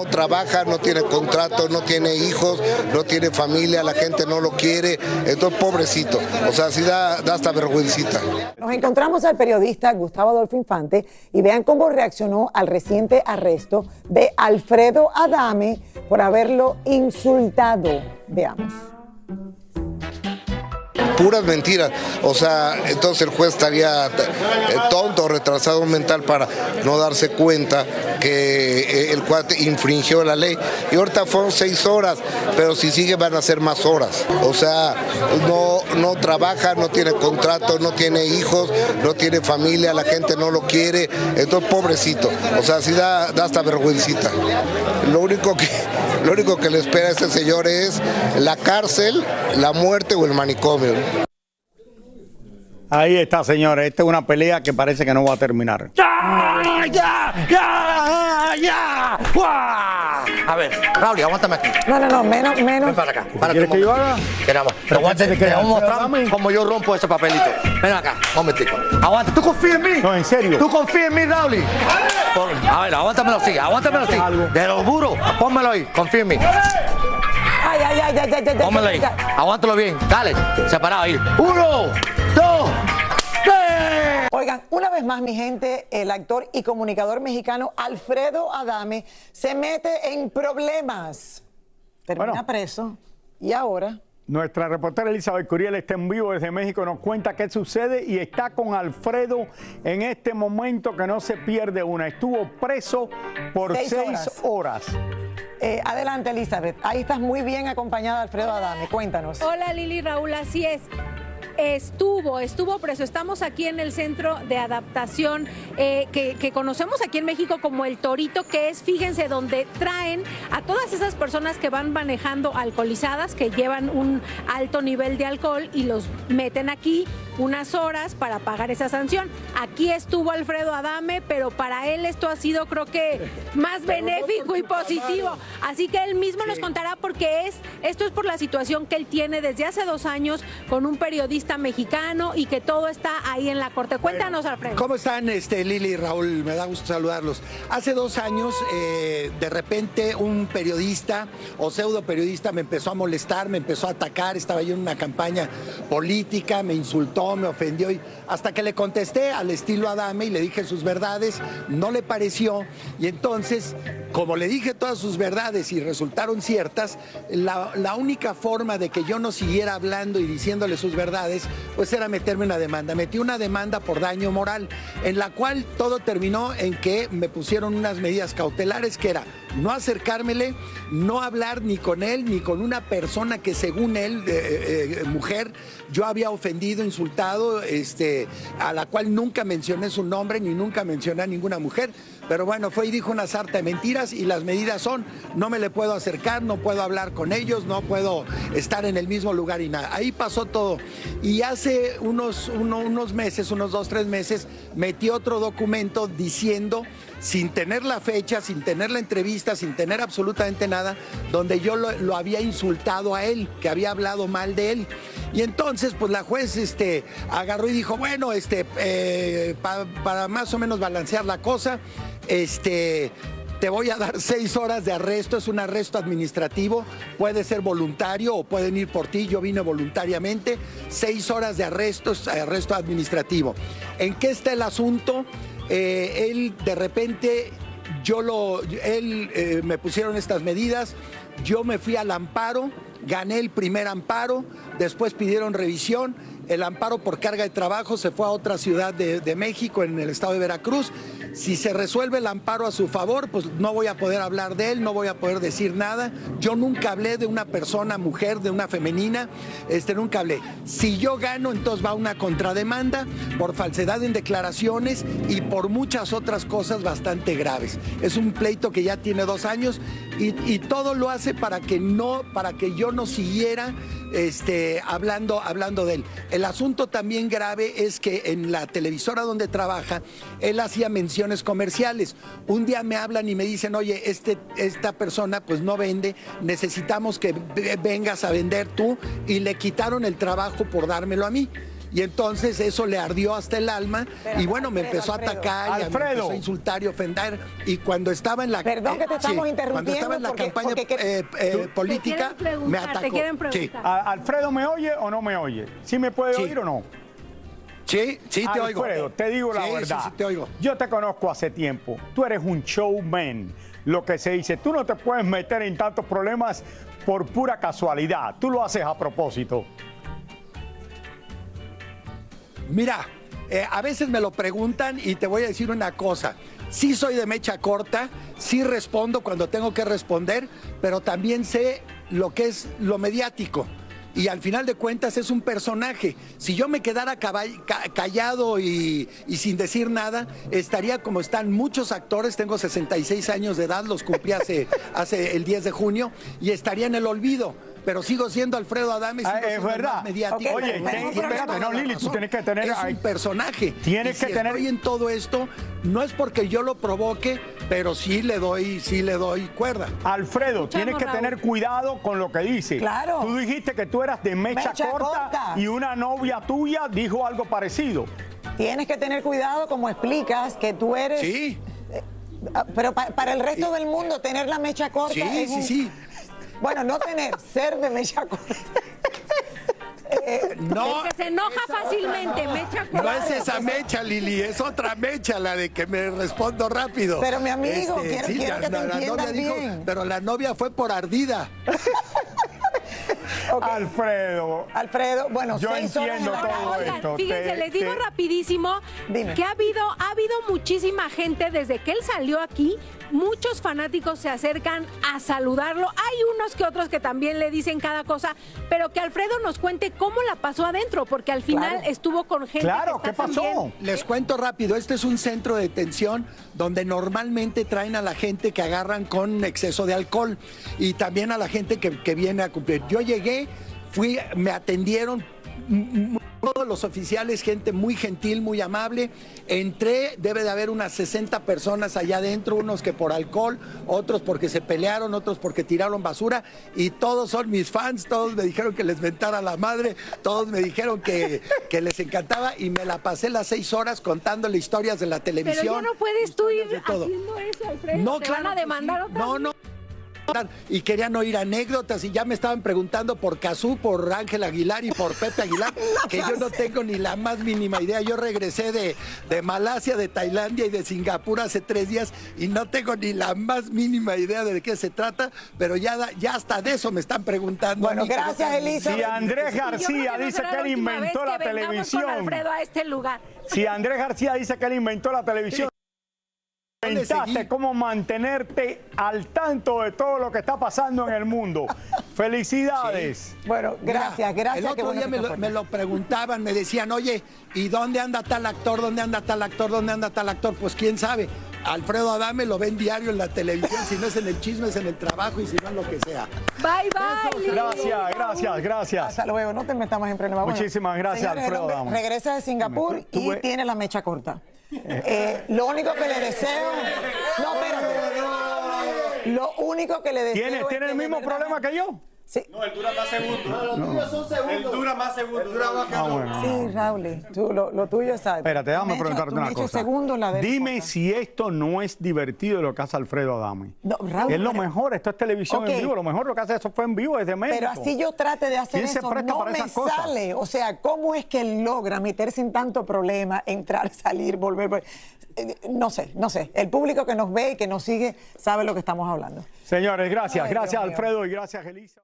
no trabaja, no tiene contrato, no tiene hijos, no tiene familia, la gente no lo quiere, entonces pobrecito, o sea, sí da hasta vergüencita. Nos encontramos al periodista Gustavo Adolfo Infante y vean cómo reaccionó al reciente arresto de Alfredo Adame por haberlo insultado. Veamos. Puras mentiras, o sea, entonces el juez estaría tonto o retrasado mental para no darse cuenta que el cuate infringió la ley. Y ahorita fueron 6 horas, pero si sigue van a ser más horas. O sea, no trabaja, no tiene contrato, no tiene hijos, no tiene familia, la gente no lo quiere, entonces pobrecito, o sea, sí da hasta vergüencita. Lo único que le espera a ese señor es la cárcel, la muerte o el manicomio. Ahí está, señores. Esta es una pelea que parece que no va a terminar. ¡Ya! ¡Ya! ¡Ya! ¡Ya! ¡Guau! A ver, Raúl, aguántame aquí. No, menos. Ven para acá. ¿Quieres que yo haga? Queramos. Pero aguante, te vamos a mostrar cómo yo rompo ese papelito. Ven acá, un momentico. Aguanta, ¿tú confías en mí? No, en serio. ¿Tú confías en mí, Raúl? A ver, aguántamelo así. Te lo juro, pónmelo ahí, confía en mí. Ay. Pónmelo ahí, aguántalo bien. Dale, separado ahí. 1, 2, 3. Oigan, una vez más, mi gente, el actor y comunicador mexicano Alfredo Adame se mete en problemas. Termina preso y ahora... Nuestra reportera Elizabeth Curiel está en vivo desde México, nos cuenta qué sucede y está con Alfredo en este momento que no se pierde una. Estuvo preso por 6 horas. Adelante, Elizabeth. Ahí estás muy bien acompañada, Alfredo Adame. Cuéntanos. Hola, Lili, Raúl, así es. Estuvo preso. Estamos aquí en el centro de adaptación que conocemos aquí en México como El Torito, que es, fíjense, donde traen a todas esas personas que van manejando alcoholizadas, que llevan un alto nivel de alcohol y los meten aquí unas horas para pagar esa sanción. Aquí estuvo Alfredo Adame, pero para él esto ha sido, creo que, más benéfico y positivo. Así que él mismo nos contará porque esto es por la situación que él tiene desde hace 2 años con un periodista mexicano y que todo está ahí en la corte. Cuéntanos, Alfredo. ¿Cómo están, Lili y Raúl? Me da gusto saludarlos. Hace 2 años, de repente, un periodista o pseudo periodista me empezó a molestar, me empezó a atacar, estaba yo en una campaña política, me insultó, me ofendió, hasta que le contesté al estilo Adame y le dije sus verdades, no le pareció, y entonces, como le dije todas sus verdades y resultaron ciertas, la única forma de que yo no siguiera hablando y diciéndole sus verdades, pues era meterme una demanda. Metí una demanda por daño moral, en la cual todo terminó en que me pusieron unas medidas cautelares, que era no acercármele, no hablar ni con él, ni con una persona que según él, mujer, yo había ofendido, insultado, a la cual nunca mencioné su nombre, ni nunca mencioné a ninguna mujer, pero bueno, fue y dijo una sarta de mentiras, y las medidas son, no me le puedo acercar, no puedo hablar con ellos, no puedo estar en el mismo lugar y nada. Ahí pasó todo. Y hace unos meses, unos 2, 3 meses, metí otro documento diciendo, sin tener la fecha, sin tener la entrevista, sin tener absolutamente nada, donde yo lo había insultado a él, que había hablado mal de él. Y entonces, pues la juez agarró y dijo, bueno, para más o menos balancear la cosa, te voy a dar 6 horas de arresto, es un arresto administrativo, puede ser voluntario o pueden ir por ti, yo vine voluntariamente, 6 horas de arresto administrativo. ¿En qué está el asunto? Él de repente, me pusieron estas medidas, yo me fui al amparo, gané el primer amparo, después pidieron revisión, el amparo por carga de trabajo se fue a otra ciudad de México, en el estado de Veracruz. Si se resuelve el amparo a su favor, pues no voy a poder hablar de él, no voy a poder decir nada. Yo nunca hablé de una persona, mujer, de una femenina, nunca hablé. Si yo gano, entonces va una contrademanda por falsedad en declaraciones y por muchas otras cosas bastante graves. Es un pleito que ya tiene 2 años y todo lo hace para que yo no siguiera hablando de él. El asunto también grave es que en la televisora donde trabaja, él hacía menciones comerciales. Un día me hablan y me dicen, oye, esta persona pues no vende, necesitamos que vengas a vender tú, y le quitaron el trabajo por dármelo a mí. y entonces eso le ardió hasta el alma y bueno, me empezó a atacar y me empezó a insultar y ofender, y cuando estaba en la Perdón que te estamos interrumpiendo, cuando estaba en la campaña política me atacó. Sí. ¿Alfredo me oye o no me oye? ¿Sí me puede oír o no? Sí, sí te oigo. Alfredo, te digo la verdad. Sí, te oigo. Yo te conozco hace tiempo. Tú eres un showman, lo que se dice. Tú no te puedes meter en tantos problemas por pura casualidad. Tú lo haces a propósito. Mira, a veces me lo preguntan y te voy a decir una cosa. Sí soy de mecha corta, sí respondo cuando tengo que responder, pero también sé lo que es lo mediático. Y al final de cuentas es un personaje. Si yo me quedara callado y sin decir nada, estaría como están muchos actores. Tengo 66 años de edad, los cumplí hace el 10 de junio, y estaría en el olvido. Pero sigo siendo Alfredo Adame, sigo siendo verdad. el más mediático. Okay. Oye, espérate, no, Lili, tú tienes que tener... Es un personaje. Tienes que tener... estoy en todo esto, no es porque yo lo provoque, pero sí le doy cuerda. Alfredo, tienes que tener cuidado con lo que dices. Claro. Tú dijiste que tú eras de mecha corta y una novia tuya dijo algo parecido. Tienes que tener cuidado como explicas que tú eres... Sí. Pero para el resto del mundo tener la mecha corta Sí. Bueno, no tener, ser de mecha corta. No, el que se enoja fácilmente, mecha corta. no es esa mecha, Lili, es otra mecha, la de que me respondo rápido. Pero mi amigo, quiero que te entiendas bien. Pero la novia fue por ardida. Okay. Alfredo, bueno, yo 6 horas entiendo en la todo cárcel. esto. Fíjense, les digo rapidísimo que ha habido muchísima gente desde que él salió aquí. Muchos fanáticos se acercan a saludarlo. Hay unos que otros que también le dicen cada cosa, pero que Alfredo nos cuente cómo la pasó adentro, porque al final estuvo con gente. Claro, que ¿qué pasó? También... Les cuento rápido, este es un centro de detención donde normalmente traen a la gente que agarran con exceso de alcohol y también a la gente que viene a cumplir. Yo llegué, me atendieron todos los oficiales, gente muy gentil, muy amable. Entré, debe de haber unas 60 personas allá adentro, unos que por alcohol, otros porque se pelearon, otros porque tiraron basura, y todos son mis fans, todos me dijeron que les mentara la madre, todos me dijeron que les encantaba, y me la pasé las 6 horas contándole historias de la televisión. Pero ya no puedes tú ir haciendo eso, Alfredo. No, ¿Te claro van a demandar otra vez? No. Y querían oír anécdotas y ya me estaban preguntando por Cazú, por Ángel Aguilar y por Pepe Aguilar, que yo no tengo ni la más mínima idea. Yo regresé de Malasia, de Tailandia y de Singapur hace 3 días y no tengo ni la más mínima idea de qué se trata, pero ya hasta de eso me están preguntando. Bueno, gracias, Elisa. Si Andrés García dice que él inventó la televisión. Alfredo a este lugar. Si Andrés García dice que él inventó la televisión. Inventaste cómo mantenerte al tanto de todo lo que está pasando en el mundo. Felicidades. Sí. Bueno, gracias. El otro día me lo preguntaban, me decían, oye, ¿y dónde anda tal actor? ¿Dónde anda tal actor? ¿Dónde anda tal actor? Pues quién sabe. Alfredo Adame lo ven diario en la televisión, si no es en el chisme, es en el trabajo y si no en lo que sea. Bye. Gracias. Hasta luego, no te metas más en problemas. Muchísimas gracias, señores, Alfredo Adame. Regresa de Singapur y tiene la mecha corta. Lo único que le deseo... No, espérate. Lo único que le deseo... ¿Tiene el mismo problema que yo? Sí. No, él dura más segundos. Los tuyos son segundos. Él dura más segundos. Bueno. Sí, Raúl, lo tuyo es algo. Espérate, déjame preguntarte una cosa. Dime si esto no es divertido lo que hace Alfredo Adame. No, Raúl, es lo mejor, esto es televisión en vivo. Lo mejor lo que hace eso fue en vivo desde México. Pero así yo trate de hacer eso, no me sale. O sea, ¿cómo es que él logra meterse en tanto problema, entrar, salir, volver? No sé. El público que nos ve y que nos sigue sabe lo que estamos hablando. Señores, gracias. Gracias, Alfredo, y gracias, Elisa.